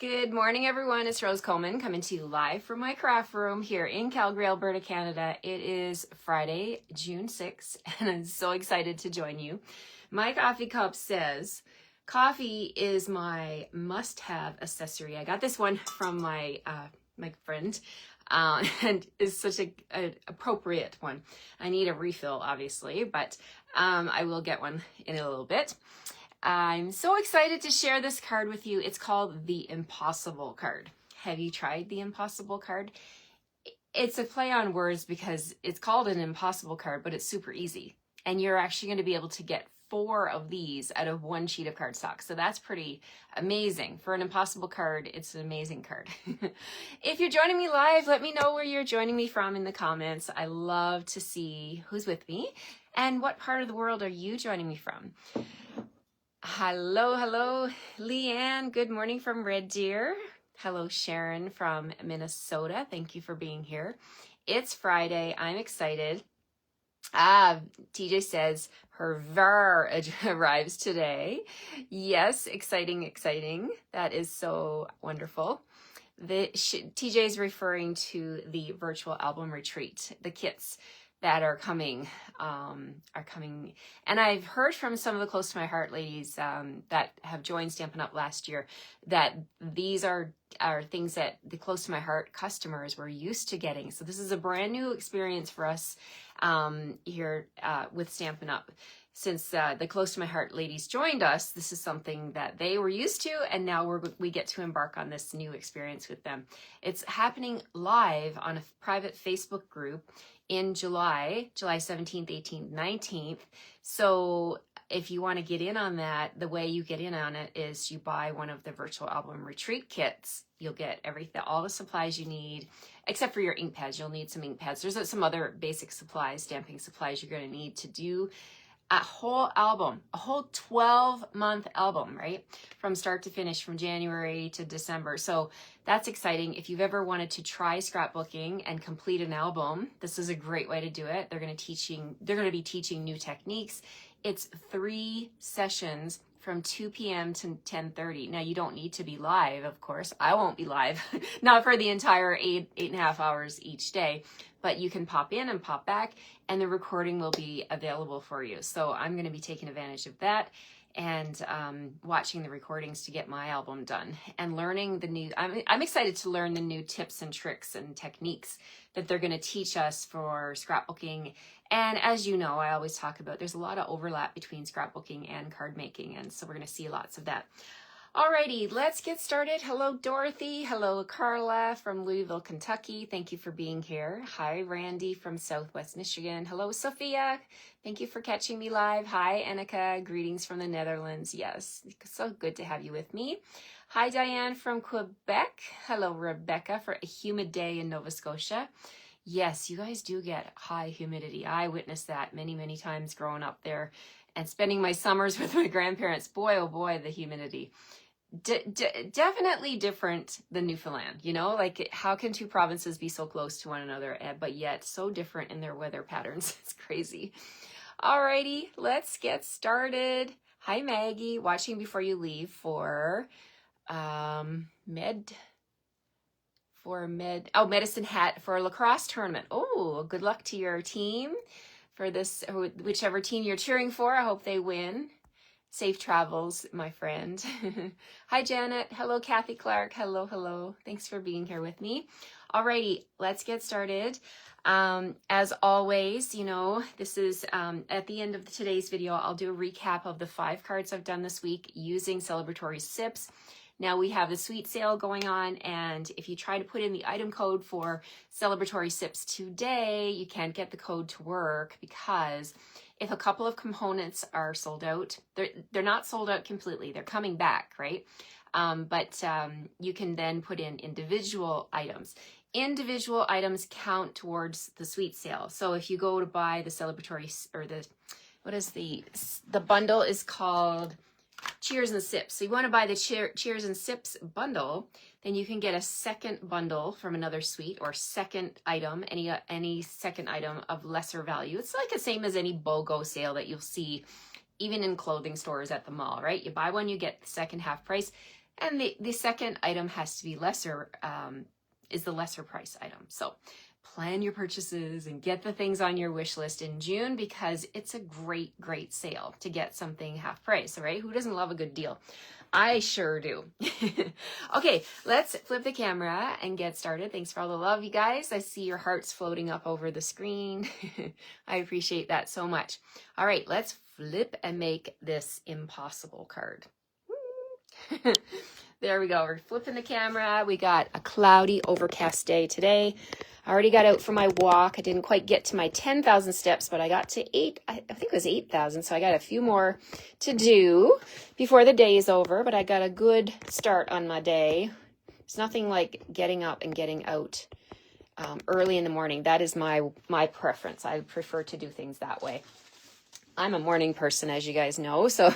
Good morning, everyone. It's Rose Coleman coming to you live from my craft room here in Calgary, Alberta, Canada. It is Friday, June 6th, and I'm so excited to join you. My coffee cup says, coffee is my must-have accessory. I got this one from my friend, and it's such an appropriate one. I need a refill, obviously, but I will get one in a little bit. I'm so excited to share this card with you. It's called the Impossible card. Have you tried the Impossible card? It's a play on words because it's called an impossible card, but it's super easy. And you're actually going to be able to get 4 of these out of 1 sheet of cardstock. So that's pretty amazing. For an impossible card, it's an amazing card. If you're joining me live, let me know where you're joining me from in the comments. I love to see who's with me and what part of the world are you joining me from. Hello, Leanne. Good morning from Red Deer. Hello, Sharon from Minnesota. Thank you for being here. It's Friday. I'm excited. TJ says her VAR arrives today. Yes, exciting. That is so wonderful. TJ is referring to the virtual album retreat, the kits that are coming, and I've heard from some of the close to my heart ladies that have joined Stampin' Up! Last year that these are things that the close to my heart customers were used to getting. So this is a brand new experience for us here with Stampin' Up! Since the close to my heart ladies joined us, this is something that they were used to, and now we get to embark on this new experience with them. It's happening live on a private Facebook group in July 17th, 18th, 19th. So if you want to get in on that, the way you get in on it is you buy one of the virtual album retreat kits. You'll get everything, all the supplies you need, except for your ink pads. You'll need some ink pads. There's some other basic supplies, stamping supplies you're going to need to do a whole album, a whole 12-month album, right? From start to finish, from January to December. So that's exciting. If you've ever wanted to try scrapbooking and complete an album, this is a great way to do it. They're going to be teaching new techniques. It's 3 sessions from 2 p.m. to 10:30. Now, you don't need to be live, of course. I won't be live, not for the entire 8.5 hours each day, but you can pop in and pop back, and the recording will be available for you. So I'm going to be taking advantage of that and watching the recordings to get my album done and learning the new, I'm excited to learn the new tips and tricks and techniques that they're going to teach us for scrapbooking. And as you know, I always talk about, there's a lot of overlap between scrapbooking and card making. And so we're going to see lots of that. Alrighty, let's get started. Hello, Dorothy. Hello, Carla from Louisville, Kentucky. Thank you for being here. Hi, Randy from Southwest Michigan. Hello, Sophia. Thank you for catching me live. Hi, Annika. Greetings from the Netherlands. Yes, so good to have you with me. Hi, Diane from Quebec. Hello, Rebecca, for a humid day in Nova Scotia. Yes, you guys do get high humidity. I witnessed that many times growing up there and spending my summers with my grandparents. Boy, oh boy, the humidity. Definitely different than Newfoundland, you know, like how can 2 provinces be so close to one another, but yet so different in their weather patterns? It's crazy. Alrighty, let's get started. Hi, Maggie, watching before you leave for Medicine Hat for a lacrosse tournament. Oh, good luck to your team for this, whichever team you're cheering for. I hope they win. Safe travels, my friend. Hi, Janet. Hello, Kathy Clark. Hello. Thanks for being here with me. Alrighty, let's get started. As always, you know, this is at the end of today's video, I'll do a recap of the 5 cards I've done this week using Celebratory SIPs. Now we have the sweet sale going on, and if you try to put in the item code for Celebratory SIPs today, you can't get the code to work because if a couple of components are sold out, they're not sold out completely. They're coming back, right? But you can then put in individual items. Individual items count towards the sweet sale. So if you go to buy the Celebratory, or the bundle is called Cheers and Sips. So you want to buy the Cheers and Sips bundle, then you can get a second bundle from another suite or second item, any second item of lesser value. It's like the same as any BOGO sale that you'll see even in clothing stores at the mall, right? You buy one, you get the second half price. And the second item has to be lesser, is the lesser price item. So plan your purchases and get the things on your wish list in June, because it's a great, great sale to get something half price, right? Who doesn't love a good deal? I sure do. Okay, let's flip the camera and get started. Thanks for all the love, you guys. I see your hearts floating up over the screen. I appreciate that so much. All right, let's flip and make this impossible card. There we go. We're flipping the camera. We got a cloudy, overcast day today. I already got out for my walk. I didn't quite get to my 10,000 steps, but I got to I think it was 8,000. So I got a few more to do before the day is over, but I got a good start on my day. It's nothing like getting up and getting out early in the morning. That is my preference. I prefer to do things that way. I'm a morning person, as you guys know, so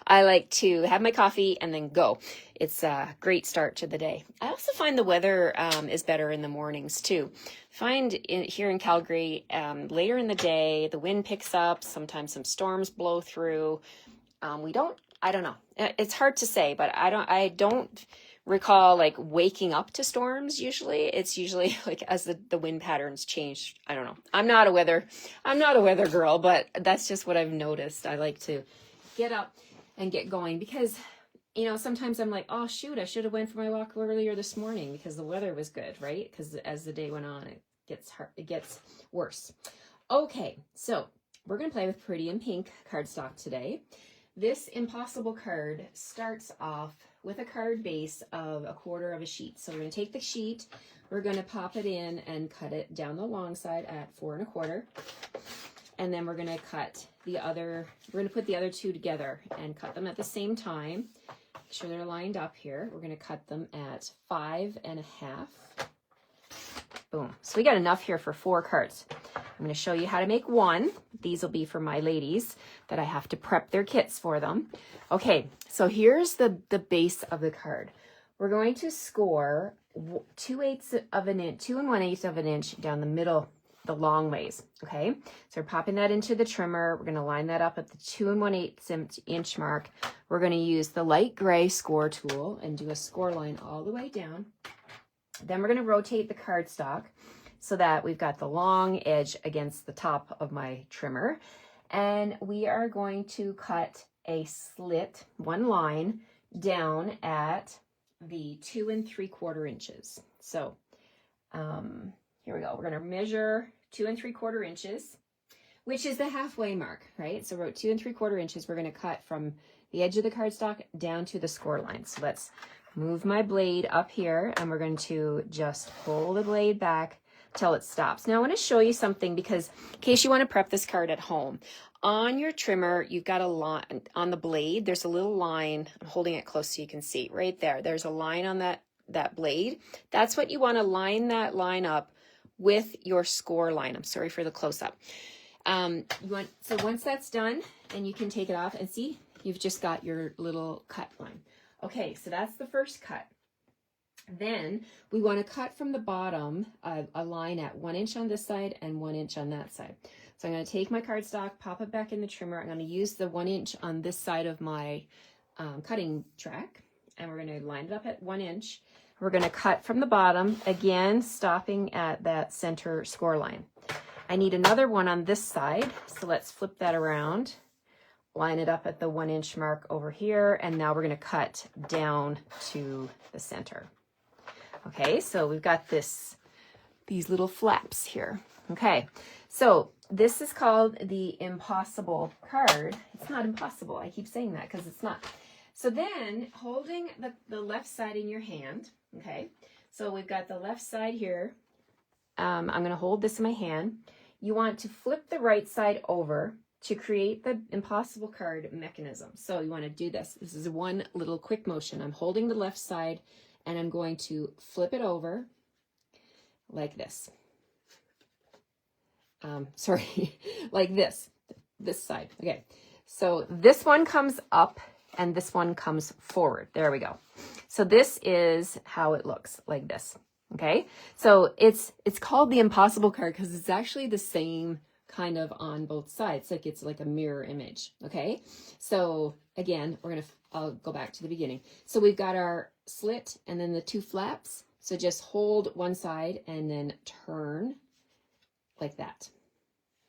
I like to have my coffee and then go. It's a great start to the day. I also find the weather is better in the mornings too. Here in Calgary, later in the day, the wind picks up. Sometimes some storms blow through. I don't know. It's hard to say, but I don't recall like waking up to storms usually. It's usually like as the wind patterns change. I don't know. I'm not a weather girl, but that's just what I've noticed. I like to get up and get going because, you know, sometimes I'm like, oh shoot, I should have went for my walk earlier this morning because the weather was good, right? Because as the day went on, it gets worse. Okay, so we're going to play with Pretty in Pink cardstock today. This impossible card starts off with a card base of 1/4 of a sheet. So we're going to take the sheet, we're going to pop it in and cut it down the long side at 4 1/4. And then we're going to cut we're going to put the other two together and cut them at the same time. Make sure they're lined up here. We're going to cut them at 5 1/2. Boom. So we got enough here for 4 cards. I'm going to show you how to make one. These will be for my ladies that I have to prep their kits for them. Okay, so here's the base of the card. We're going to score 2/8 of an inch, 2 1/8 of an inch down the middle, the long ways. Okay, so we're popping that into the trimmer. We're going to line that up at the 2 1/8 inch mark. We're going to use the light gray score tool and do a score line all the way down. Then we're going to rotate the cardstock so that we've got the long edge against the top of my trimmer. And we are going to cut a slit, one line, down at the 2 3/4 inches. So here we go. We're going to measure 2 3/4 inches, which is the halfway mark, right? So we're at 2 3/4 inches. We're going to cut from the edge of the cardstock down to the score line. So let's move my blade up here, and we're going to just pull the blade back till it stops. Now I want to show you something because in case you want to prep this card at home, on your trimmer, you've got a line on the blade. There's a little line. I'm holding it close so you can see right there. There's a line on that blade. That's what you want to line that line up with your score line. I'm sorry for the close up. So once that's done, and you can take it off and see, you've just got your little cut line. Okay, so that's the first cut. Then we want to cut from the bottom a line at 1 inch on this side and 1 inch on that side. So I'm going to take my cardstock, pop it back in the trimmer. I'm going to use the 1 inch on this side of my cutting track, and we're going to line it up at 1 inch. We're going to cut from the bottom, again, stopping at that center score line. I need another one on this side, so let's flip that around. Line it up at the 1 inch mark over here, and now we're going to cut down to the center. Okay, so we've got these little flaps here. Okay, so this is called the impossible card. It's not impossible. I keep saying that because it's not. So then, holding the left side in your hand, okay, so we've got the left side here. I'm going to hold this in my hand. You want to flip the right side over to create the impossible card mechanism. So you want to do this. This is one little quick motion. I'm holding the left side and I'm going to flip it over like this side. Okay, so this one comes up and this one comes forward. There we go. So this is how it looks, like this. Okay, so it's called the impossible card because it's actually the same kind of on both sides. Like it's like a mirror image. Okay, so again, we're going to I'll go back to the beginning. So we've got our slit and then the two flaps. So just hold one side and then turn like that.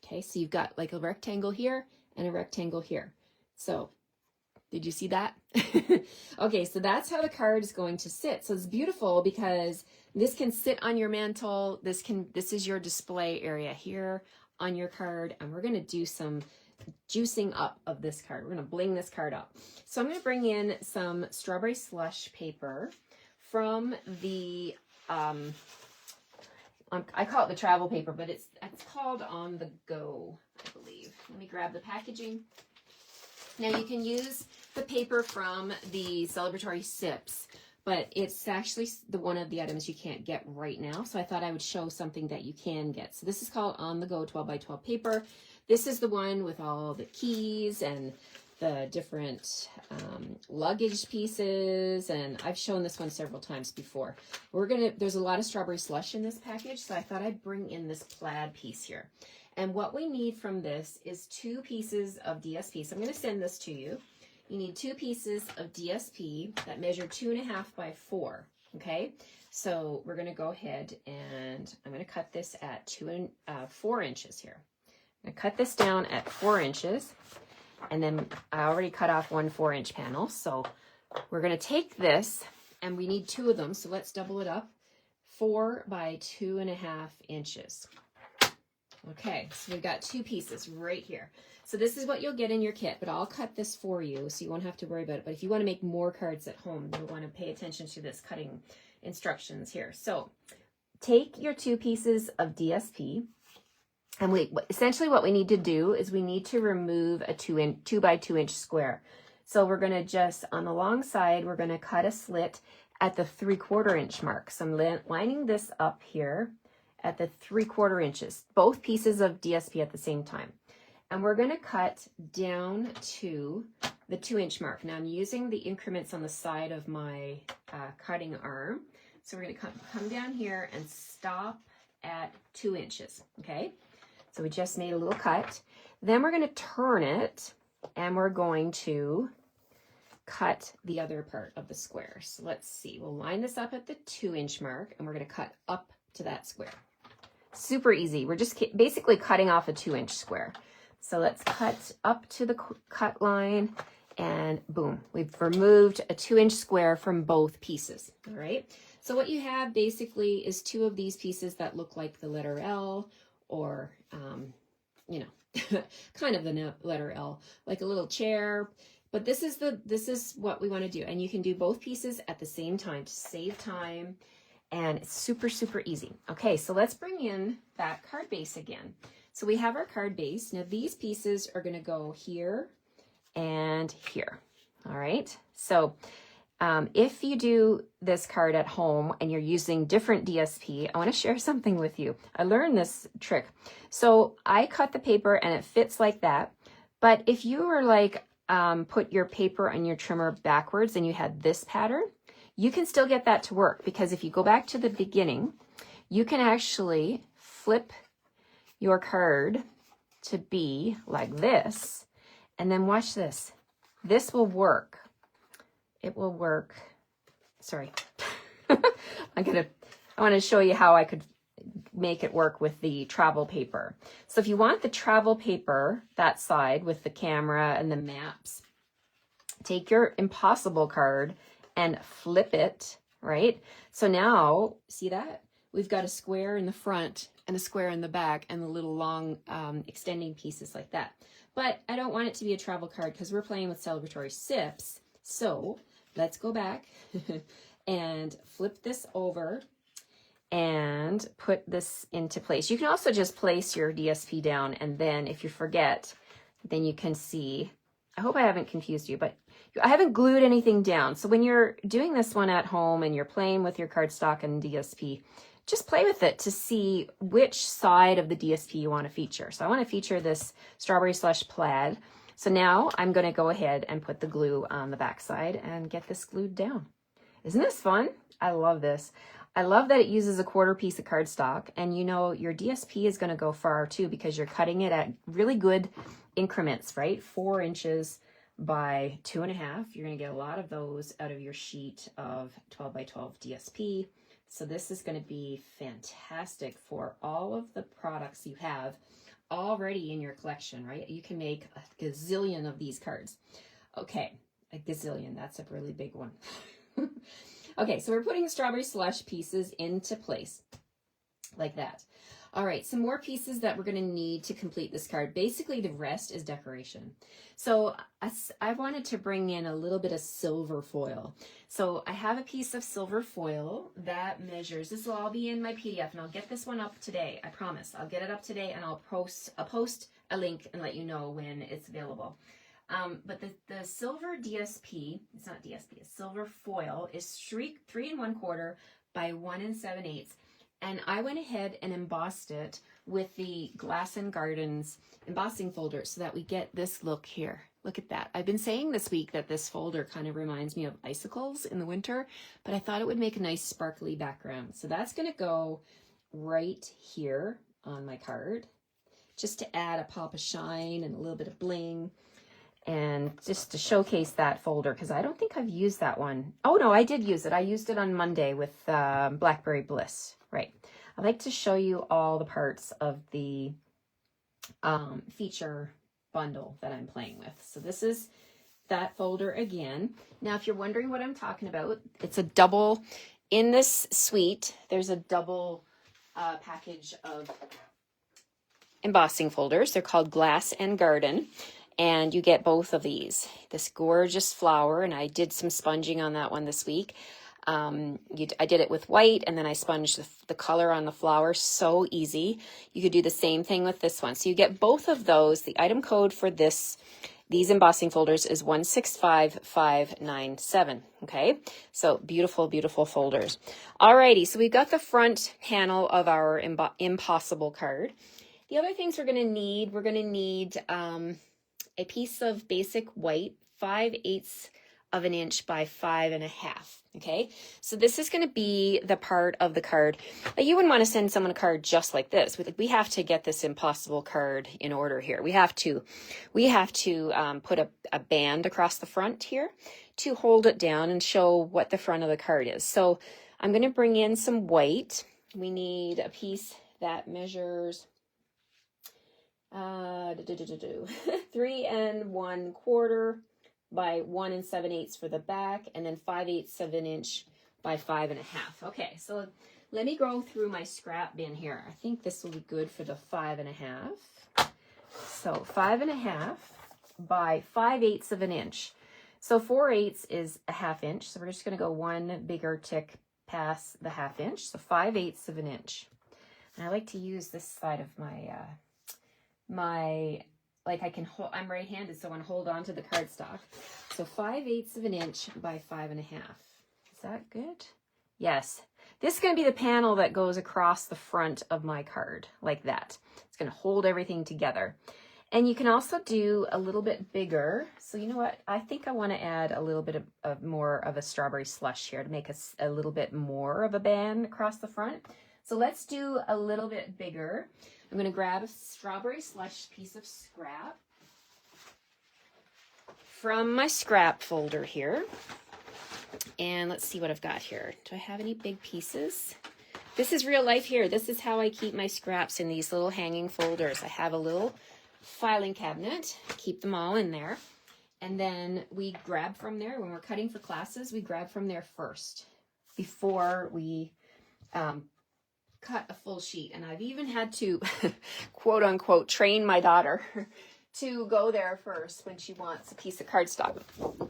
Okay, so you've got like a rectangle here and a rectangle here. So did you see that? Okay, so that's how the card is going to sit. So it's beautiful because this can sit on your mantle. This is your display area here on your card, and we're going to do some juicing up of this card. We're going to bling this card up. So I'm going to bring in some strawberry slush paper from the I call it the travel paper, but it's called On the Go, I believe. Let me grab the packaging. Now you can use the paper from the Celebratory Sips, but it's actually one of the items you can't get right now. So I thought I would show something that you can get. So this is called On the Go 12 by 12 paper. This is the one with all the keys and the different luggage pieces, and I've shown this one several times before. There's a lot of strawberry slush in this package, so I thought I'd bring in this plaid piece here. And what we need from this is 2 pieces of DSP. So I'm going to send this to you. You need 2 pieces of DSP that measure 2.5 by 4. Okay, so we're going to go ahead and I'm going to cut this at 4 inches here. I'm going to cut this down at 4 inches. And then I already cut off one 4-inch panel. So we're going to take this, and we need 2 of them. So let's double it up. 4 by 2.5 inches. Okay, so we've got 2 pieces right here. So this is what you'll get in your kit, but I'll cut this for you so you won't have to worry about it. But if you want to make more cards at home, you'll want to pay attention to this cutting instructions here. So take your 2 pieces of DSP. And essentially what we need to do is we need to remove a 2 by 2 inch square. So we're going to just, on the long side, we're going to cut a slit at the 3/4 inch mark. So I'm lining this up here at the 3/4 inches, both pieces of DSP at the same time. And we're going to cut down to the 2 inch mark. Now I'm using the increments on the side of my cutting arm. So we're going to come down here and stop at 2 inches, okay? So we just made a little cut. Then we're going to turn it, and we're going to cut the other part of the square. So let's see. We'll line this up at the 2 inch mark, and we're going to cut up to that square. Super easy. We're just basically cutting off a 2 inch square. So let's cut up to the cut line, and boom, we've removed a 2 inch square from both pieces. All right. So what you have basically is 2 of these pieces that look like the letter L, or, you know, kind of the letter L, like a little chair. But this is what we want to do. And you can do both pieces at the same time to save time. And it's super, super easy. Okay, so let's bring in that card base again. So we have our card base. Now these pieces are going to go here and here. All right. So if you do this card at home and you're using different DSP, I want to share something with you. I learned this trick. So I cut the paper and it fits like that. But if you were like, put your paper on your trimmer backwards and you had this pattern, you can still get that to work, because if you go back to the beginning, you can actually flip your card to be like this. And then watch this. This will work. It will work. Sorry. I want to show you how I could make it work with the travel paper. So if you want the travel paper, that side with the camera and the maps, take your Impossible card and flip it, right? So now, see that? We've got a square in the front and a square in the back and the little long extending pieces like that. But I don't want it to be a travel card because we're playing with Celebratory Sips. So let's go back and flip this over and put this into place. You can also just place your DSP down, and then if you forget, then you can see. I hope I haven't confused you, but I haven't glued anything down. So when you're doing this one at home and you're playing with your cardstock and DSP, just play with it to see which side of the DSP you want to feature. So I want to feature this strawberry slush plaid. So now I'm going to go ahead and put the glue on the back side and get this glued down. Isn't this fun? I love this. I love that it uses a 1/4 piece of cardstock, and you know your DSP is going to go far too because you're cutting it at really good increments, right? 4 inches by 2.5. You're going to get a lot of those out of your sheet of 12 by 12 DSP. So this is going to be fantastic for all of the products you have already in your collection, right? You can make a gazillion of these cards. Okay, a gazillion, that's a really big one. Okay, so we're putting strawberry slush pieces into place like that. All right, some more pieces that we're going to need to complete this card. Basically, the rest is decoration. So I wanted to bring in a little bit of silver foil. So I have a piece of silver foil that measures, this will all be in my PDF, and I'll get this one up today. I promise. I'll get it up today, and I'll post a link and let you know when it's available. But the silver DSP, it's not DSP, it's silver foil, is 3 1/4 by 1 7/8. And I went ahead and embossed it with the Glass and Gardens embossing folder so that we get this look here. Look at that. I've been saying this week that this folder kind of reminds me of icicles in the winter, but I thought it would make a nice sparkly background. So that's going to go right here on my card, just to add a pop of shine and a little bit of bling. And just to showcase that folder, because I don't think I've used that one. Oh no, I did use it. I used it on Monday with Blackberry Bliss. Right. I like to show you all the parts of the feature bundle that I'm playing with. So this is that folder again. Now, if you're wondering what I'm talking about, it's a double, in this suite, there's a double package of embossing folders. They're called Glass and Garden. And you get both of these. This gorgeous flower, and I did some sponging on that one this week. I did it with white, and then I sponged the color on the flower. So easy. You could do the same thing with this one. So you get both of those. The item code for these embossing folders is 165597. Okay, so beautiful, beautiful folders. Alrighty, so we've got the front panel of our Impossible card. The other things we're going to need a piece of basic white, 5/8 of an inch by 5.5. Okay, so this is going to be the part of the card that you wouldn't want to send someone a card just like this. We have to get this Impossible card in order here. We have to put a band across the front here to hold it down and show what the front of the card is. So I'm going to bring in some white. We need a piece that measures 3 1/4 by 1 7/8 for the back, and then 5/8 of an inch by 5.5. Okay, so let me go through my scrap bin here. I think this will be good for the 5.5. So 5.5 by 5/8 of an inch. So 4/8 is a 1/2 inch. So we're just going to go one bigger tick past the 1/2 inch. So 5/8 of an inch. And I like to use this side of I'm right-handed, so I want to hold on to the cardstock. So 5/8 of an inch by 5.5. Is that good? Yes. This is going to be the panel that goes across the front of my card, like that. It's going to hold everything together. And you can also do a little bit bigger. So you know what? I think I want to add a little bit of more of a strawberry slush here to make a little bit more of a band across the front. So let's do a little bit bigger. I'm going to grab a strawberry slush piece of scrap from my scrap folder here. And let's see what I've got here. Do I have any big pieces? This is real life here. This is how I keep my scraps in these little hanging folders. I have a little filing cabinet, keep them all in there. And then we grab from there. When we're cutting for classes, we grab from there first before we cut a full sheet. And I've even had to quote unquote train my daughter to go there first when she wants a piece of cardstock.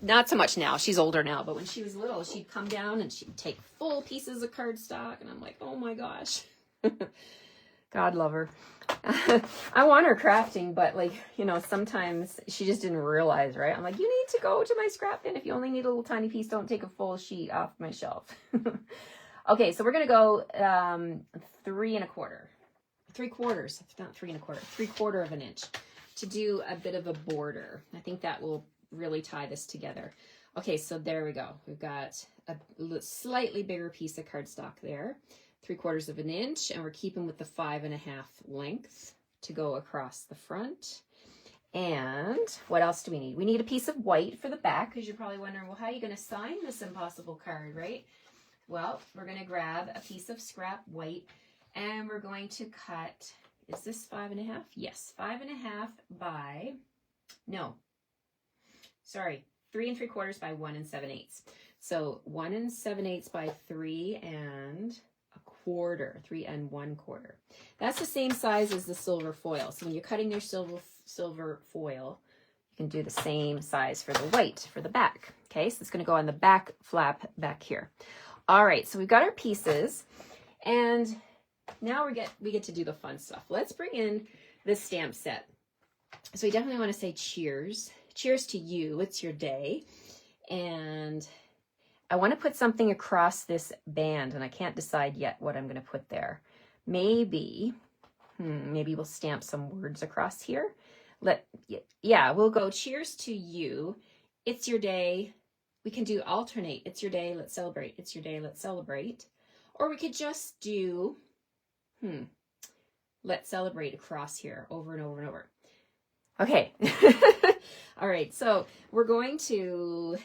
Not so much now, she's older now, but when she was little, she'd come down and she'd take full pieces of cardstock, and I'm like, oh my gosh. God love her. I want her crafting, but sometimes she just didn't realize, right? I'm like, you need to go to my scrap bin. If you only need a little tiny piece, don't take a full sheet off my shelf. Okay, so we're going to go 3 1/4. 3/4, not 3 1/4, 3/4 of an inch to do a bit of a border. I think that will really tie this together. Okay, so there we go. We've got a slightly bigger piece of cardstock there, 3/4 of an inch, and we're keeping with the 5.5 length to go across the front. And what else do we need? We need a piece of white for the back, because you're probably wondering, well, how are you going to sign this impossible card, right? Well, we're going to grab a piece of scrap white, and we're going to cut, is this 5.5? Yes, 5.5 by, no, sorry, 3 3/4 by 1 7/8. So 1 7/8 by 3 1/4, 3 1/4. That's the same size as the silver foil. So when you're cutting your silver foil, you can do the same size for the white, for the back. Okay, so it's going to go on the back flap back here. All right, so we've got our pieces, and now we get to do the fun stuff. Let's bring in the stamp set. So we definitely want to say cheers. Cheers to you. It's your day. And I want to put something across this band, and I can't decide yet what I'm going to put there. Maybe we'll stamp some words across here. Yeah, we'll go cheers to you. It's your day. We can do alternate. It's your day, let's celebrate. It's your day, let's celebrate. Or we could just do, let's celebrate across here over and over and over. Okay. All right, so we're going to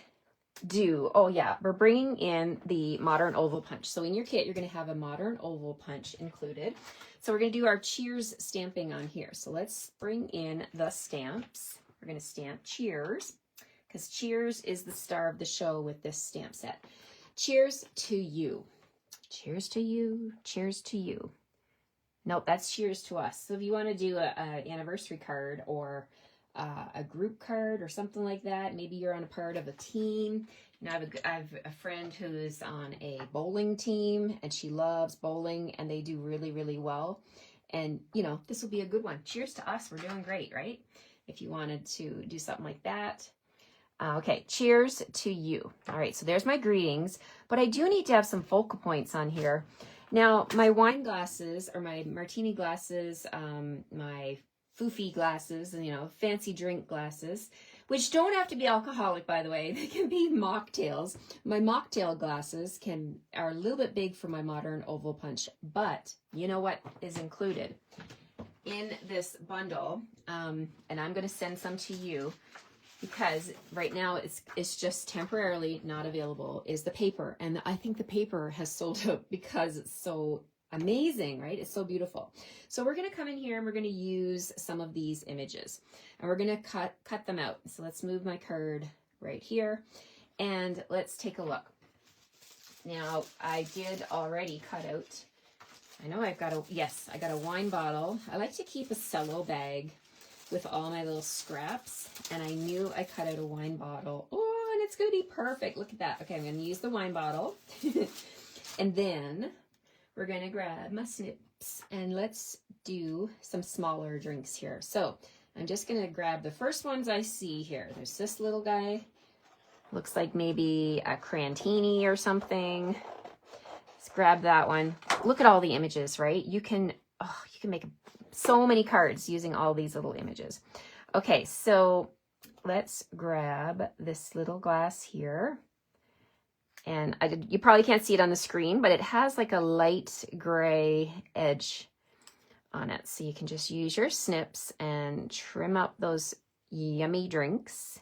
do, oh yeah, we're bringing in the modern oval punch. So in your kit, you're going to have a modern oval punch included. So we're going to do our cheers stamping on here. So let's bring in the stamps. We're going to stamp cheers, because cheers is the star of the show with this stamp set. Cheers to you. Cheers to you. Cheers to you. Nope, that's cheers to us. So if you want to do an anniversary card or a group card or something like that, maybe you're on a part of a team. You know, I have a friend who's on a bowling team, and she loves bowling, and they do really, really well. And, you know, this will be a good one. Cheers to us. We're doing great, right? If you wanted to do something like that. Okay, cheers to you. All right, so there's my greetings, but I do need to have some focal points on here. Now, my wine glasses, or my martini glasses, my foofy glasses, and, you know, fancy drink glasses, which don't have to be alcoholic, by the way. They can be mocktails. My mocktail glasses are a little bit big for my modern oval punch, but you know what is included in this bundle, and I'm going to send some to you, because right now it's just temporarily not available, is the paper. And I think the paper has sold out because it's so amazing, right? It's so beautiful. So we're going to come in here and we're going to use some of these images, and we're going to cut them out. So let's move my card right here, and let's take a look. Now, I did already cut out, I know I got a wine bottle. I like to keep a cello bag with all my little scraps, and I knew I cut out a wine bottle. Oh, and it's going to be perfect. Look at that. Okay, I'm going to use the wine bottle. And then we're going to grab my snips, and let's do some smaller drinks here. So I'm just going to grab the first ones I see here. There's this little guy. Looks like maybe a Crantini or something. Let's grab that one. Look at all the images, right? You can make so many cards using all these little images. Okay, so let's grab this little glass here. And you probably can't see it on the screen, but it has like a light gray edge on it. So you can just use your snips and trim up those yummy drinks.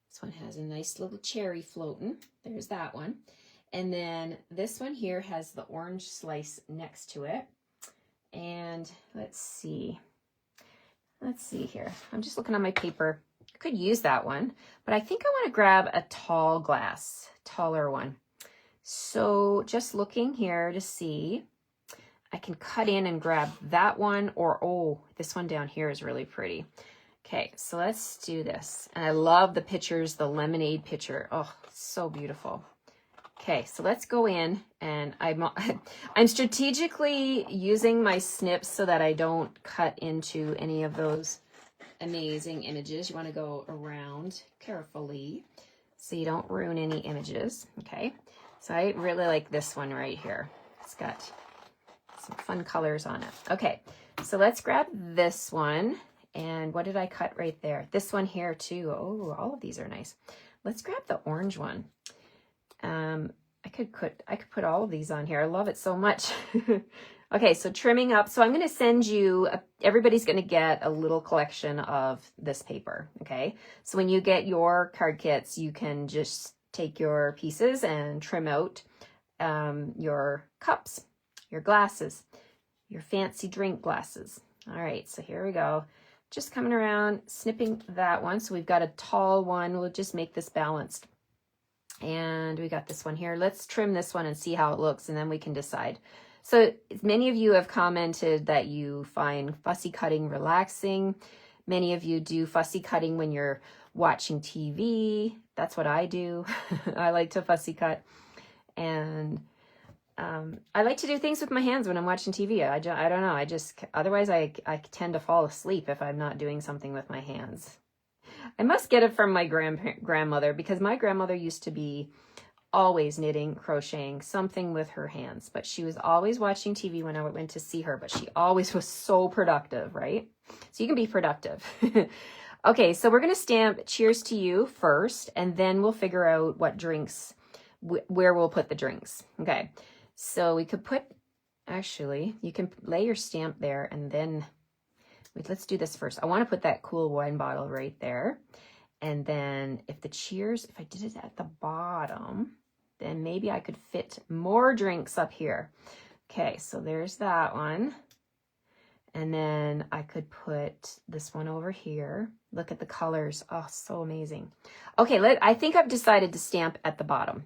This one has a nice little cherry floating. There's that one. And then this one here has the orange slice next to it. And let's see here. I'm just looking on my paper. I could use that one, but I think I want to grab a tall glass, taller one. So just looking here to see, I can cut in and grab that one, or, oh, this one down here is really pretty. Okay, so let's do this. And I love the pictures, the lemonade picture. Oh, so beautiful. Okay, so let's go in, and I'm strategically using my snips so that I don't cut into any of those amazing images. You want to go around carefully so you don't ruin any images. Okay, so I really like this one right here. It's got some fun colors on it. Okay, so let's grab this one. And what did I cut right there? This one here too. Oh, all of these are nice. Let's grab the orange one. I could put all of these on here. I love it so much. Okay, so trimming up. So I'm going to send you, everybody's going to get a little collection of this paper, okay? So when you get your card kits, you can just take your pieces and trim out your cups, your glasses, your fancy drink glasses. All right, so here we go. Just coming around, snipping that one. So we've got a tall one. We'll just make this balanced. And we got this one here. Let's trim this one and see how it looks, and then we can decide. So many of you have commented that you find fussy cutting relaxing. Many of you do fussy cutting when you're watching TV. That's what I do. I like to fussy cut. And I like to do things with my hands when I'm watching TV. I don't know. Otherwise I tend to fall asleep if I'm not doing something with my hands. I must get it from my grandmother, because my grandmother used to be always knitting, crocheting, something with her hands, but she was always watching TV when I went to see her, but she always was so productive, right? So you can be productive. Okay, so we're going to stamp cheers to you first, and then we'll figure out what drinks, where we'll put the drinks. Okay, so we could put, actually, you can lay your stamp there, and then, wait, let's do this first. I want to put that cool wine bottle right there. And then if the cheers, if I did it at the bottom, then maybe I could fit more drinks up here. Okay, so there's that one. And then I could put this one over here. Look at the colors. Oh, so amazing. Okay, I think I've decided to stamp at the bottom.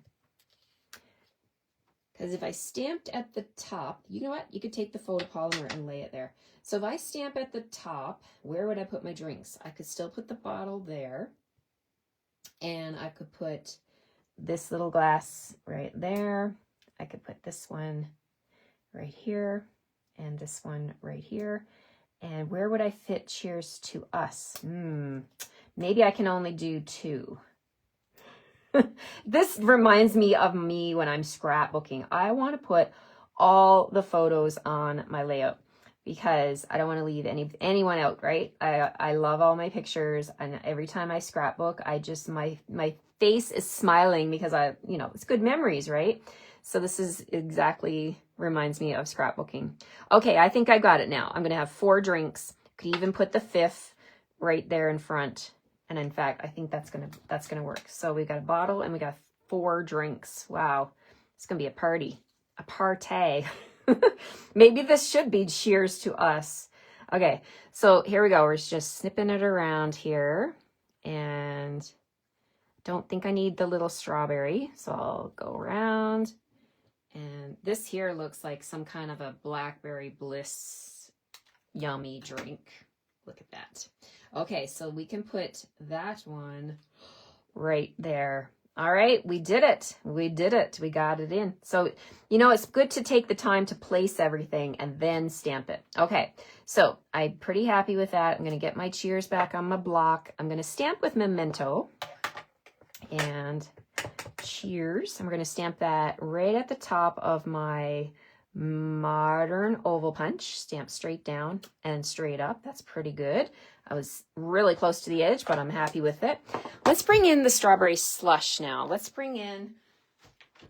Because if I stamped at the top, you know what? You could take the photopolymer and lay it there. So if I stamp at the top, where would I put my drinks? I could still put the bottle there. And I could put this little glass right there. I could put this one right here and this one right here. And where would I fit cheers to us? Maybe I can only do 2. This reminds me of me when I'm scrapbooking. I want to put all the photos on my layout, because I don't want to leave anyone out, right? I love all my pictures, and every time I scrapbook, I just, my face is smiling because it's good memories, right? So this is exactly reminds me of scrapbooking. Okay, I think I got it now. I'm going to have 4 drinks. Could even put the 5th right there in front. And in fact, I think that's going to work. So we got a bottle and we got 4 drinks. Wow. It's going to be a party, a party. Maybe this should be cheers to us. Okay, so here we go. We're just snipping it around here, and don't think I need the little strawberry, so I'll go around. And this here looks like some kind of a blackberry bliss yummy drink. Look at that. Okay, so we can put that one right there. All right, we did it. We did it. We got it in. So, it's good to take the time to place everything and then stamp it. Okay, so I'm pretty happy with that. I'm going to get my cheers back on my block. I'm going to stamp with Memento and cheers. And we're going to stamp that right at the top of my modern oval punch. Stamp straight down and straight up. That's pretty good. I was really close to the edge, but I'm happy with it. Let's bring in the strawberry slush now. Let's bring in,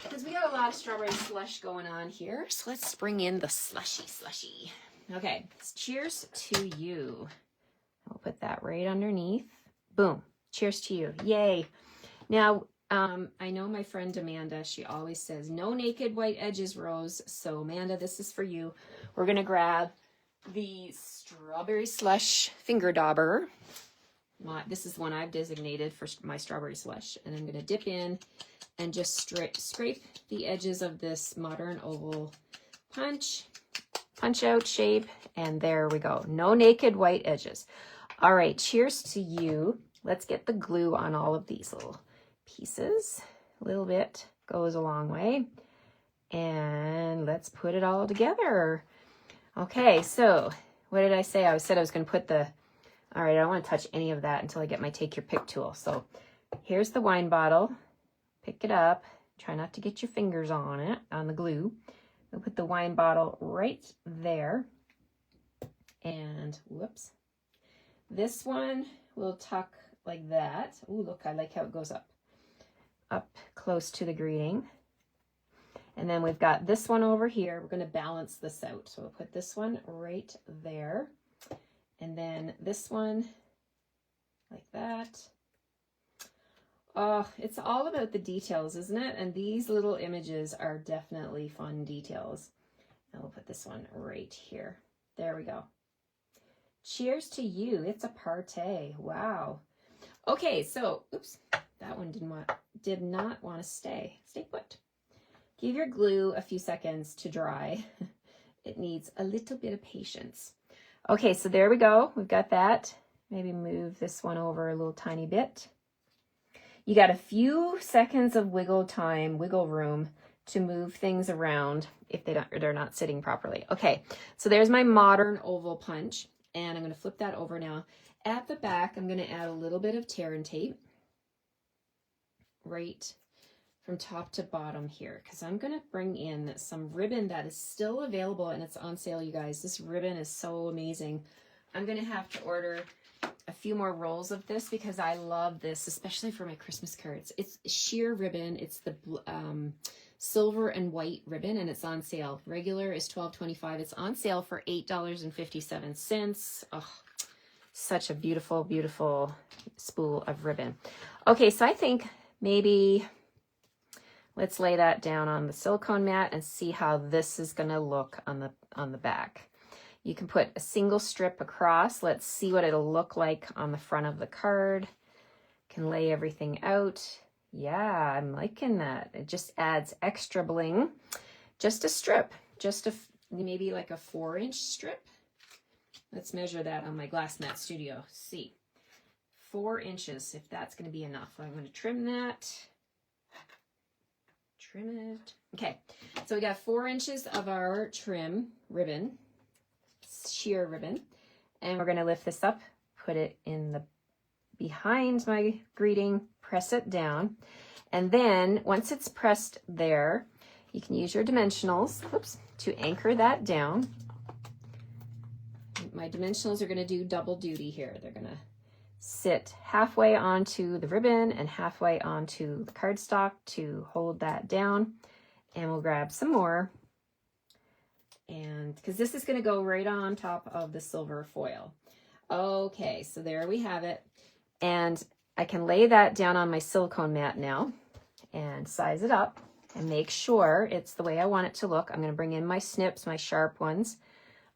because we got a lot of strawberry slush going on here. So let's bring in the slushy. Okay, cheers to you. I'll put that right underneath. Boom. Cheers to you. Yay. Now, I know my friend Amanda, she always says, no naked white edges, Rose. So Amanda, this is for you. We're going to grab the strawberry slush finger dauber. This is the one I've designated for my strawberry slush. And I'm going to dip in and just scrape the edges of this modern oval punch out shape. And there we go. No naked white edges. All right, cheers to you. Let's get the glue on all of these little pieces. A little bit goes a long way. And let's put it all together. Okay, so what did I say? I said I was going to put all right, I don't want to touch any of that until I get my take your pick tool. So here's the wine bottle. Pick it up. Try not to get your fingers on it, on the glue. We'll put the wine bottle right there. And whoops. This one will tuck like that. Ooh, look, I like how it goes up close to the greeting. And then we've got this one over here. We're going to balance this out. So we'll put this one right there. And then this one like that. Oh, it's all about the details, isn't it? And these little images are definitely fun details. And we'll put this one right here. There we go. Cheers to you. It's a party. Wow. Okay, so, oops, that one did not want to stay. Stay put. Give your glue a few seconds to dry. It needs a little bit of patience. Okay, so there we go. We've got that. Maybe move this one over a little tiny bit. You got a few seconds of wiggle room to move things around if they're not sitting properly. Okay, so there's my modern oval punch, and I'm going to flip that over now. At the back, I'm going to add a little bit of tear and tape right from top to bottom here, because I'm going to bring in some ribbon that is still available and it's on sale, you guys. This ribbon is so amazing. I'm going to have to order a few more rolls of this because I love this, especially for my Christmas cards. It's sheer ribbon. It's the silver and white ribbon, and it's on sale. Regular is $12.25. It's on sale for $8.57. Oh, such a beautiful, beautiful spool of ribbon. Okay, so I think maybe let's lay that down on the silicone mat and see how this is going to look on the back. You can put a single strip across. Let's see what it'll look like on the front of the card. Can lay everything out. Yeah, I'm liking that. It just adds extra bling. Just a strip, maybe like a 4-inch strip. Let's measure that on my Glass Mat Studio. See, 4 inches, if that's going to be enough. I'm going to trim that. Trim it. Okay, so we got 4 inches of our trim ribbon, sheer ribbon, and we're going to lift this up, put it in the behind my greeting, press it down, and then once it's pressed there, you can use your dimensionals, to anchor that down. My dimensionals are going to do double duty here. They're going to sit halfway onto the ribbon and halfway onto the cardstock to hold that down. And we'll grab some more, and because this is going to go right on top of the silver foil. Okay, so there we have it. And I can lay that down on my silicone mat now and size it up and make sure it's the way I want it to look. I'm going to bring in my snips, my sharp ones.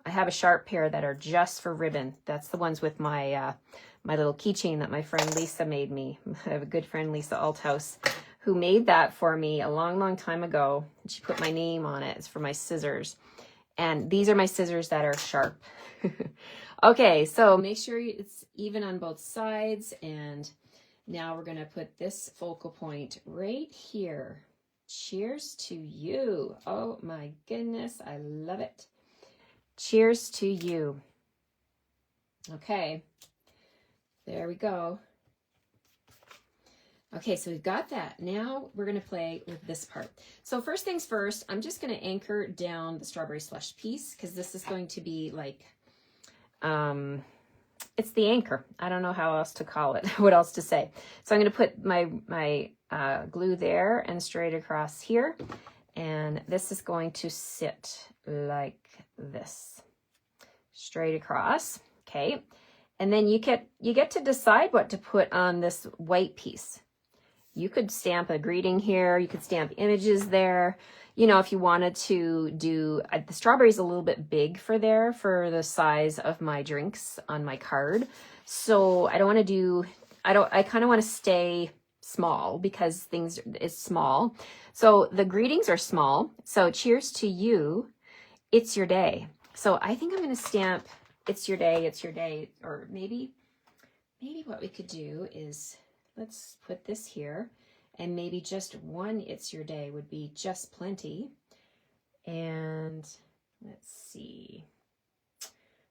I have a sharp pair that are just for ribbon. That's the ones with my my little keychain that my friend Lisa made me. I have a good friend, Lisa Althouse, who made that for me a long, long time ago. She put my name on it. It's for my scissors. And these are my scissors that are sharp. Okay, so make sure it's even on both sides. And now we're going to put this focal point right here. Cheers to you. Oh my goodness, I love it. Cheers to you. Okay, there we go. Okay, so we've got that. Now we're going to play with this part. So first things first, I'm just going to anchor down the strawberry slush piece because this is going to be like, it's the anchor. I don't know how else to call it, what else to say. So I'm going to put my glue there and straight across here. And this is going to sit like this, straight across. Okay. And then you get to decide what to put on this white piece. You could stamp a greeting here. You could stamp images there. You know, if you wanted to do, the strawberry's a little bit big for the size of my drinks on my card. So I don't want to do, I kind of want to stay small because things is small. So the greetings are small. So cheers to you. It's your day. So I think I'm going to stamp it's your day, it's your day. Or maybe what we could do is let's put this here, and maybe just one it's your day would be just plenty. And let's see,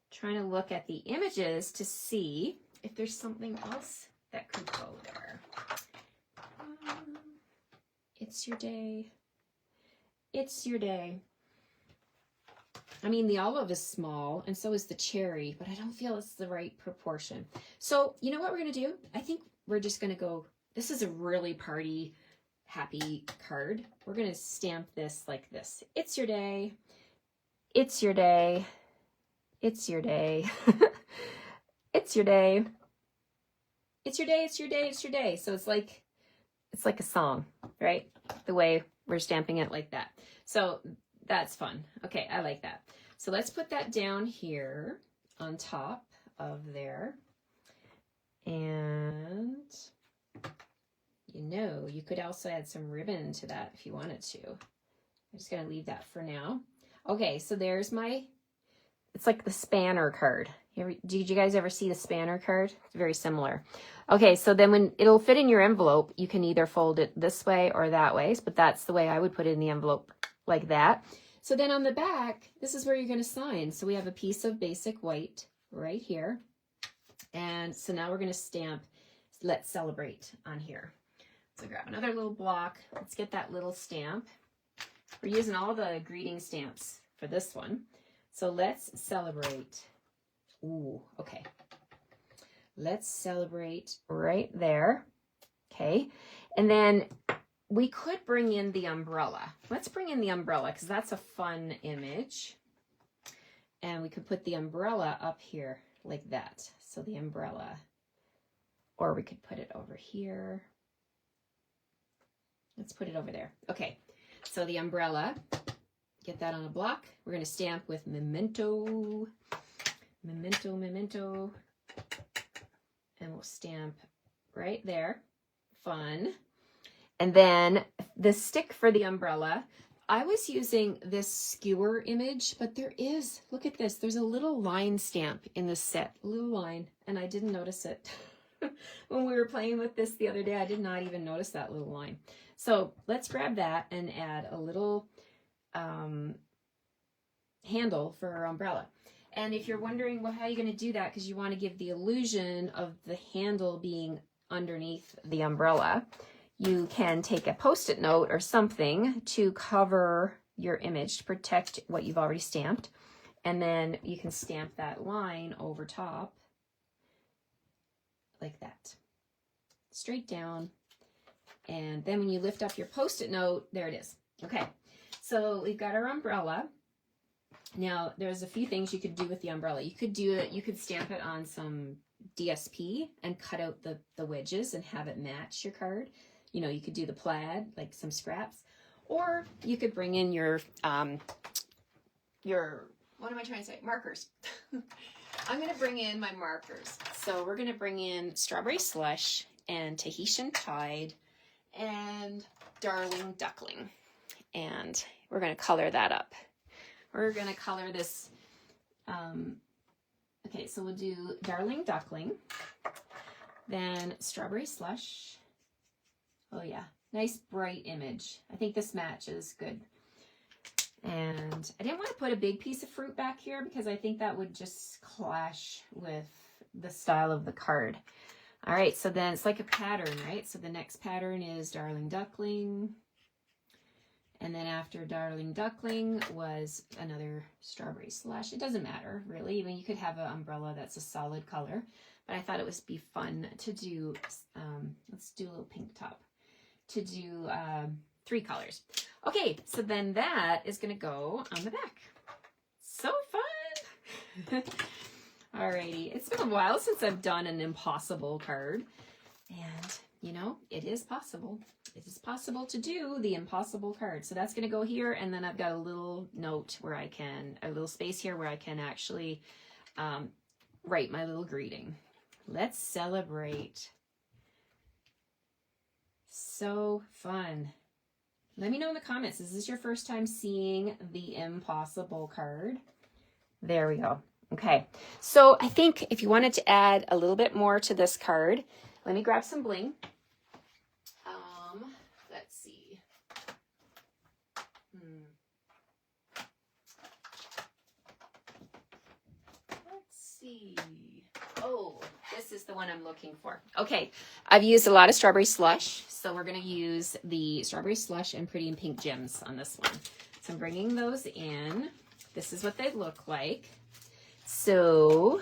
trying to look at the images to see if there's something else that could go there. It's your day. It's your day. I mean, the olive is small, and so is the cherry, but I don't feel it's the right proportion. So, you know what we're going to do? I think we're just going to go, this is a really party happy card. We're going to stamp this like this. It's your day. It's your day. It's your day. It's your day. It's your day. It's your day. It's your day. So it's like a song, right? The way we're stamping it like that. So that's fun. Okay, I like that. So let's put that down here on top of there. And you know, you could also add some ribbon to that if you wanted to. I'm just going to leave that for now. Okay, so there's my, it's like the spanner card. Did you guys ever see the spanner card? It's very similar. Okay, so then when it'll fit in your envelope, you can either fold it this way or that way, but that's the way I would put it in the envelope, like that. So then on the back, this is where you're going to sign. So we have a piece of basic white right here. And so now we're going to stamp Let's Celebrate on here. So grab another little block. Let's get that little stamp. We're using all the greeting stamps for this one. So let's celebrate. Ooh, okay. Let's celebrate right there. Okay. And then we could bring in the umbrella. Let's bring in the umbrella because that's a fun image. And we could put the umbrella up here like that. So the umbrella. Or we could put it over here. Let's put it over there. Okay. So the umbrella, get that on a block. We're going to stamp with memento. Memento, memento. And we'll stamp right there. Fun. And then the stick for the umbrella, I was using this skewer image, but there is, look at this, there's a little line stamp in this set, a little line, and I didn't notice it. When we were playing with this the other day, I did not even notice that little line. So let's grab that and add a little handle for our umbrella. And if you're wondering, well, how are you going to do that? Because you want to give the illusion of the handle being underneath the umbrella, you can take a Post-it note or something to cover your image to protect what you've already stamped. And then you can stamp that line over top like that, straight down. And then when you lift up your Post-it note, there it is. Okay, so we've got our umbrella. Now, there's a few things you could do with the umbrella. You could do it, you could stamp it on some DSP and cut out the wedges and have it match your card. You know, you could do the plaid, like some scraps. Or you could bring in your what am I trying to say? Markers. I'm going to bring in my markers. So we're going to bring in Strawberry Slush and Tahitian Tide and Darling Duckling. And we're going to color that up. We're going to color this. Okay, so we'll do Darling Duckling, then Strawberry Slush. Oh yeah, nice bright image. I think this matches good. And I didn't want to put a big piece of fruit back here because I think that would just clash with the style of the card. All right, so then it's like a pattern, right? So the next pattern is Darling Duckling. And then after Darling Duckling was another Strawberry Slush. It doesn't matter, really. I mean, you could have an umbrella that's a solid color. But I thought it would be fun to do, let's do a little pink top, to do 3 colors. Okay, so then that is going to go on the back. So fun! Alrighty, it's been a while since I've done an impossible card. And, you know, it is possible. It is possible to do the impossible card. So that's going to go here, and then I've got a little note where I can, a little space here where I can actually write my little greeting. Let's celebrate. So fun. Let me know in the comments, is this your first time seeing the impossible card? There we go. Okay, so I think if you wanted to add a little bit more to this card, let me grab some bling. Let's see. Let's see. Oh, this is the one I'm looking for. Okay, I've used a lot of Strawberry Slush, so we're going to use the Strawberry Slush and Pretty in Pink gems on this one. So I'm bringing those in. This is what they look like. So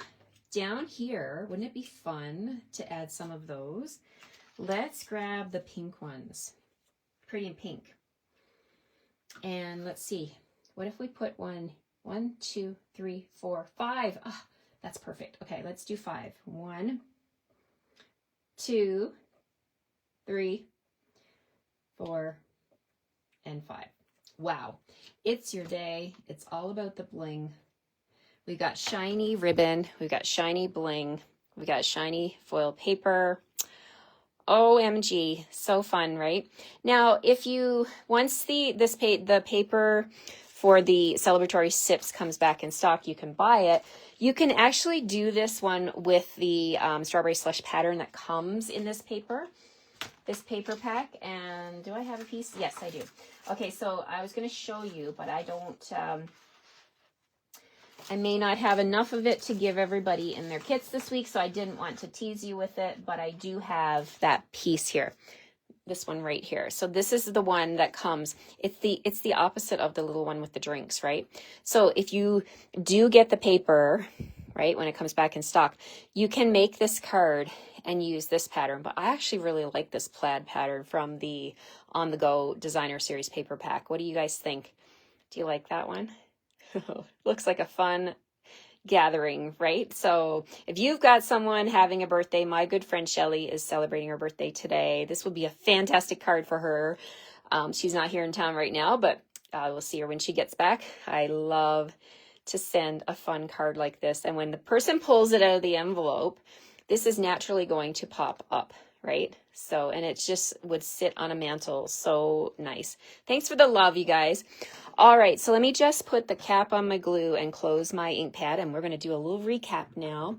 down here, wouldn't it be fun to add some of those? Let's grab the pink ones. pretty in pink. And let's see, what if we put one, 2, 3, 4, 5. Oh, that's perfect. Okay, let's do 5. 1, 2, 3, 4, and 5. Wow, it's your day. It's all about the bling. We've got shiny ribbon. We've got shiny bling. We got shiny foil paper. OMG, so fun, right? Now, if you, once the paper for the celebratory sips comes back in stock, you can buy it. You can actually do this one with the strawberry slush pattern that comes in this paper pack. And do I have a piece? Yes, I do. Okay, so I was going to show you, but I don't, I may not have enough of it to give everybody in their kits this week, so I didn't want to tease you with it, but I do have that piece here, this one right here. So this is the one that comes, it's the opposite of the little one with the drinks, right? So if you do get the paper, right, when it comes back in stock, you can make this card and use this pattern, but I actually really like this plaid pattern from the On the Go Designer Series paper pack. What do you guys think? Do you like that one? Looks like a fun gathering, right? So if you've got someone having a birthday, my good friend Shelly is celebrating her birthday today. This would be a fantastic card for her. She's not here in town right now, but we'll see her when she gets back. I love to send a fun card like this. And when the person pulls it out of the envelope, this is naturally going to pop up, right? So, and it just would sit on a mantle. So nice. Thanks for the love, you guys. All right, so let me just put the cap on my glue and close my ink pad, and we're going to do a little recap now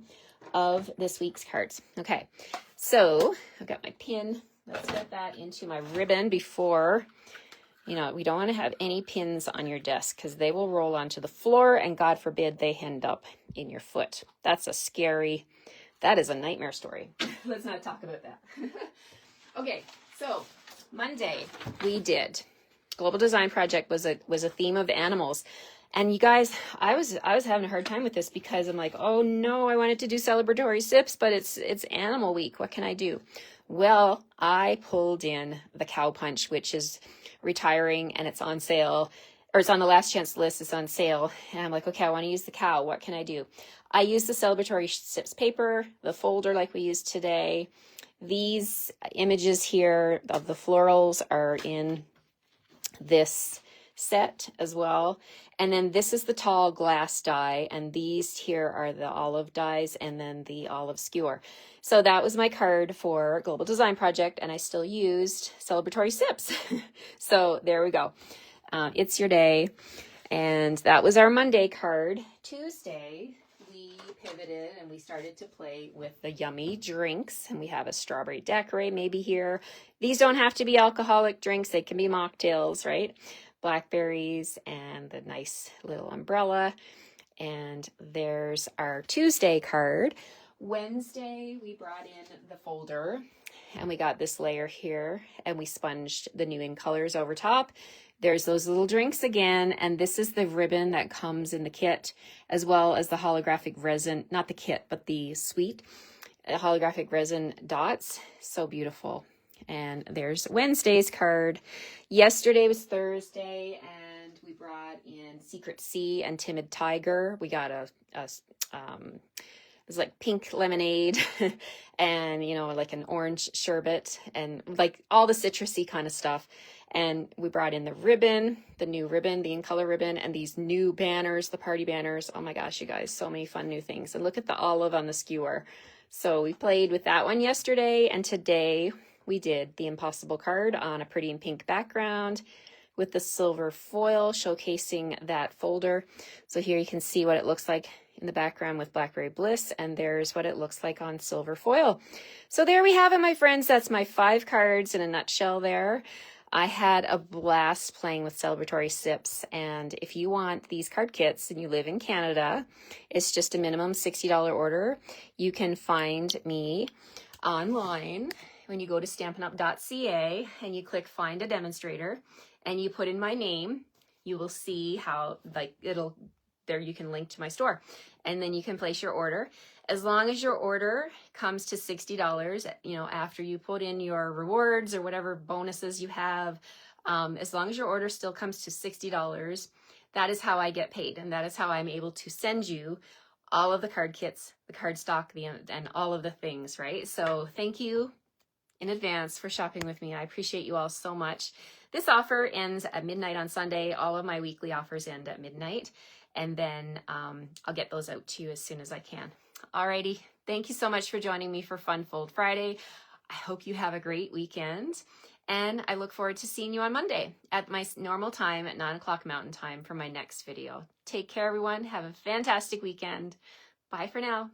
of this week's cards. Okay, so I've got my pin. Let's get that into my ribbon before, you know, we don't want to have any pins on your desk because they will roll onto the floor, and God forbid they end up in your foot. That is a nightmare story. Let's not talk about that. Okay, so Monday we did Global Design Project was a theme of animals. And you guys, I was having a hard time with this because I'm like, oh no, I wanted to do celebratory sips, but it's animal week. What can I do? Well, I pulled in the cow punch, which is retiring, and it's on sale, or it's on the last chance list. It's on sale. And I'm like, okay, I want to use the cow. What can I do? I used the celebratory sips paper, the folder like we used today. These images here of the florals are in this set as well, and then this is the tall glass die, and these here are the olive dies, and then the olive skewer. So that was my card for Global Design Project, and I still used celebratory sips. So there we go. It's your day, and that was our Monday card. Tuesday we pivoted and we started to play with the yummy drinks, and we have a strawberry daiquiri maybe here. These don't have to be alcoholic drinks. They can be mocktails, right? Blackberries and the nice little umbrella. And there's our Tuesday card. Wednesday, we brought in the folder and we got this layer here, and we sponged the new in colors over top. There's those little drinks again, and this is the ribbon that comes in the kit, as well as the holographic resin, not the kit, but the suite, holographic resin dots. So beautiful. And there's Wednesday's card. Yesterday was Thursday, and we brought in Secret Sea and Timid Tiger. We got it was like pink lemonade and, you know, like an orange sherbet and like all the citrusy kind of stuff. And we brought in the ribbon, the new ribbon, the in color ribbon, and these new banners, the party banners. Oh my gosh, you guys, so many fun new things. And look at the olive on the skewer. So we played with that one yesterday, and today we did the Impossible card on a pretty and pink background with the silver foil showcasing that folder. So here you can see what it looks like in the background with Blackberry Bliss, and there's what it looks like on silver foil. So there we have it, my friends. That's my 5 cards in a nutshell there. I had a blast playing with celebratory sips, and if you want these card kits and you live in Canada, it's just a minimum $60 order. You can find me online when you go to stampinup.ca and you click find a demonstrator and you put in my name. You will see how, like, there you can link to my store, and then you can place your order. As long as your order comes to $60, you know, after you put in your rewards or whatever bonuses you have, As long as your order still comes to $60, that is how I get paid, and that is how I'm able to send you all of the card kits, the cardstock, and all of the things, right? So thank you in advance for shopping with me. I appreciate you all so much. This offer ends at midnight on Sunday. All of my weekly offers end at midnight, and then I'll get those out to you as soon as I can. Alrighty, thank you so much for joining me for Fun Fold Friday. I hope you have a great weekend, and I look forward to seeing you on Monday at my normal time at 9 o'clock Mountain Time for my next video. Take care, everyone. Have a fantastic weekend. Bye for now.